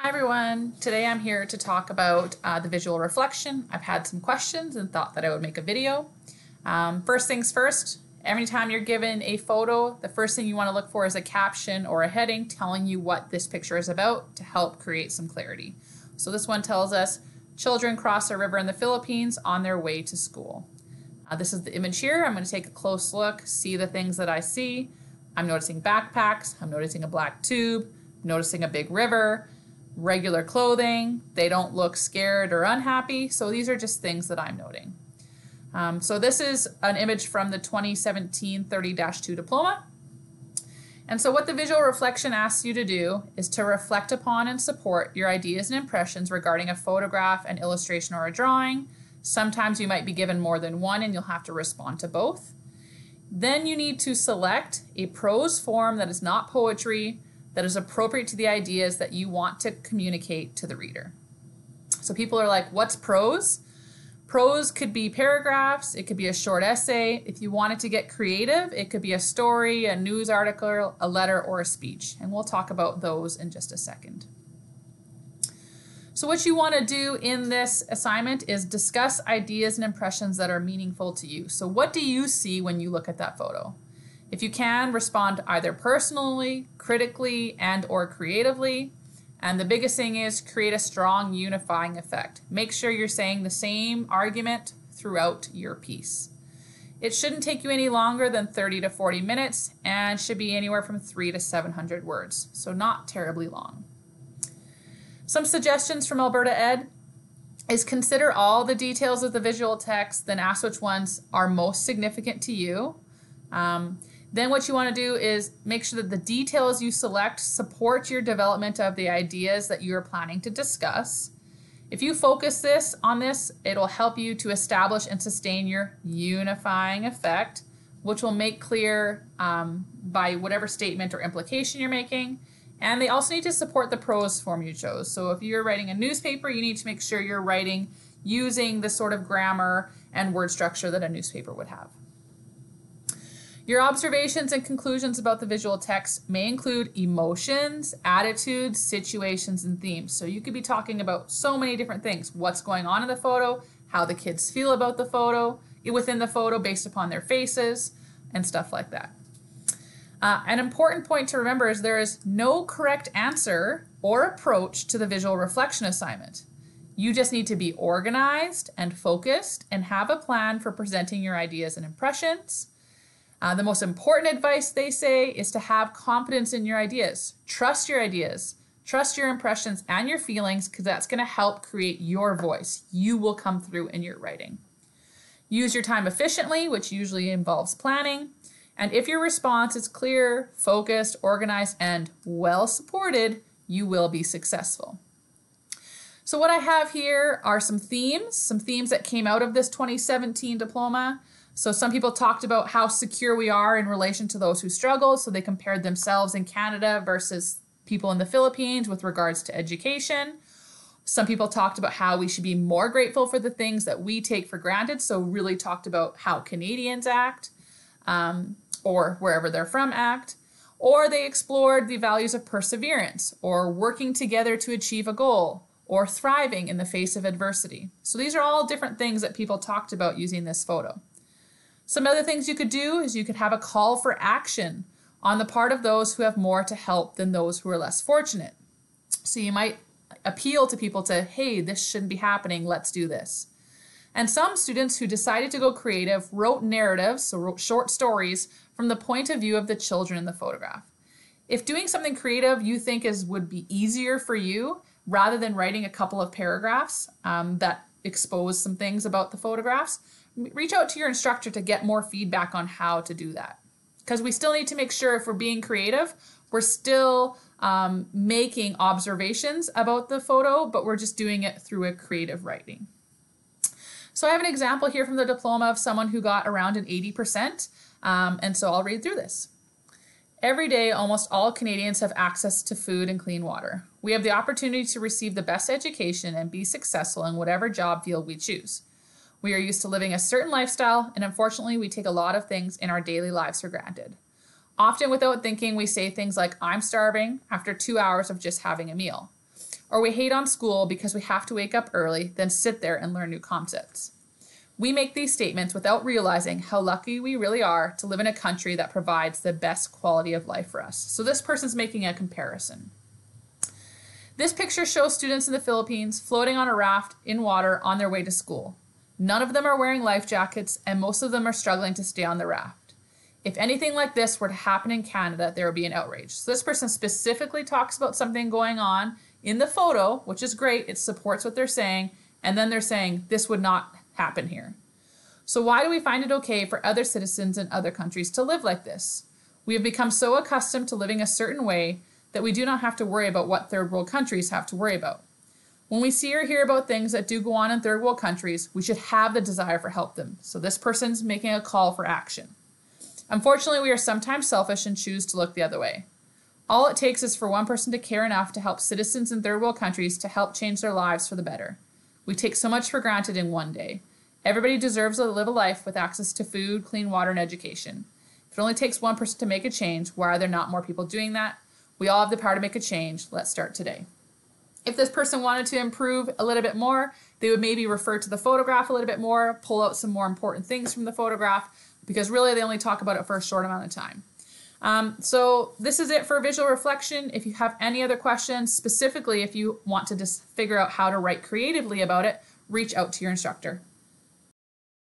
Hi everyone, today I'm here to talk about the visual reflection. I've had some questions and thought that I would make a video. First things first, anytime you're given a photo, the first thing you want to look for is a caption or a heading telling you what this picture is about to help create some clarity. So this one tells us, children cross a river in the Philippines on their way to school. This is the image here. I'm going to take a close look, see the things that I see. I'm noticing backpacks, I'm noticing a black tube, noticing a big river, regular clothing. They don't look scared or unhappy. So these are just things that I'm noting. So this is an image from the 2017 30-2 diploma. And so what the visual reflection asks you to do is to reflect upon and support your ideas and impressions regarding a photograph, an illustration, or a drawing. Sometimes you might be given more than one and you'll have to respond to both. Then you need to select a prose form that is not poetry, that is appropriate to the ideas that you want to communicate to the reader. So people are like, what's prose? Prose could be paragraphs, it could be a short essay. If you wanted to get creative, it could be a story, a news article, a letter, or a speech. And we'll talk about those in just a second. So what you want to do in this assignment is discuss ideas and impressions that are meaningful to you. So what do you see when you look at that photo? If you can, respond either personally, critically, and or creatively. And the biggest thing is create a strong unifying effect. Make sure you're saying the same argument throughout your piece. It shouldn't take you any longer than 30 to 40 minutes and should be anywhere from 300 to 700 words, so not terribly long. Some suggestions from Alberta Ed is consider all the details of the visual text, then ask which ones are most significant to you. Then what you want to do is make sure that the details you select support your development of the ideas that you are planning to discuss. If you focus on this, it'll help you to establish and sustain your unifying effect, which will make clear by whatever statement or implication you're making. And they also need to support the prose form you chose. So if you're writing a newspaper, you need to make sure you're writing using the sort of grammar and word structure that a newspaper would have. Your observations and conclusions about the visual text may include emotions, attitudes, situations, and themes. So you could be talking about so many different things. What's going on in the photo, how the kids feel about the photo, within the photo based upon their faces, and stuff like that. An important point to remember is there is no correct answer or approach to the visual reflection assignment. You just need to be organized and focused and have a plan for presenting your ideas and impressions. The most important advice they say is to have confidence in your ideas. Trust your ideas, trust your impressions and your feelings, because that's going to help create your voice. You will come through in your writing. Use your time efficiently, which usually involves planning. And if your response is clear, focused, organized, and well supported, you will be successful. So what I have here are some themes that came out of this 2017 diploma. So some people talked about how secure we are in relation to those who struggle. So they compared themselves in Canada versus people in the Philippines with regards to education. Some people talked about how we should be more grateful for the things that we take for granted. So really talked about how Canadians act or wherever they're from act. Or they explored the values of perseverance or working together to achieve a goal or thriving in the face of adversity. So these are all different things that people talked about using this photo. Some other things you could do is you could have a call for action on the part of those who have more to help than those who are less fortunate. So you might appeal to people to, hey, this shouldn't be happening, let's do this. And some students who decided to go creative wrote narratives, so wrote short stories from the point of view of the children in the photograph. If doing something creative you think would be easier for you, rather than writing a couple of paragraphs that expose some things about the photographs, reach out to your instructor to get more feedback on how to do that. Because we still need to make sure if we're being creative, we're still making observations about the photo, but we're just doing it through a creative writing. So I have an example here from the diploma of someone who got around an 80%, and so I'll read through this. Every day, almost all Canadians have access to food and clean water. We have the opportunity to receive the best education and be successful in whatever job field we choose. We are used to living a certain lifestyle, and unfortunately, we take a lot of things in our daily lives for granted. Often without thinking, we say things like, I'm starving, after 2 hours of just having a meal. Or we hate on school because we have to wake up early, then sit there and learn new concepts. We make these statements without realizing how lucky we really are to live in a country that provides the best quality of life for us. So this person's making a comparison. This picture shows students in the Philippines floating on a raft in water on their way to school. None of them are wearing life jackets, and most of them are struggling to stay on the raft. If anything like this were to happen in Canada, there would be an outrage. So this person specifically talks about something going on in the photo, which is great. It supports what they're saying, and then they're saying this would not happen here. So why do we find it okay for other citizens in other countries to live like this? We have become so accustomed to living a certain way that we do not have to worry about what third world countries have to worry about. When we see or hear about things that do go on in third world countries, we should have the desire for help them. So this person's making a call for action. Unfortunately, we are sometimes selfish and choose to look the other way. All it takes is for one person to care enough to help citizens in third world countries to help change their lives for the better. We take so much for granted in one day. Everybody deserves to live a life with access to food, clean water, and education. If it only takes one person to make a change, why are there not more people doing that? We all have the power to make a change. Let's start today. If this person wanted to improve a little bit more, they would maybe refer to the photograph a little bit more, pull out some more important things from the photograph, because really they only talk about it for a short amount of time. So this is it for visual reflection. If you have any other questions, specifically if you want to just figure out how to write creatively about it, reach out to your instructor.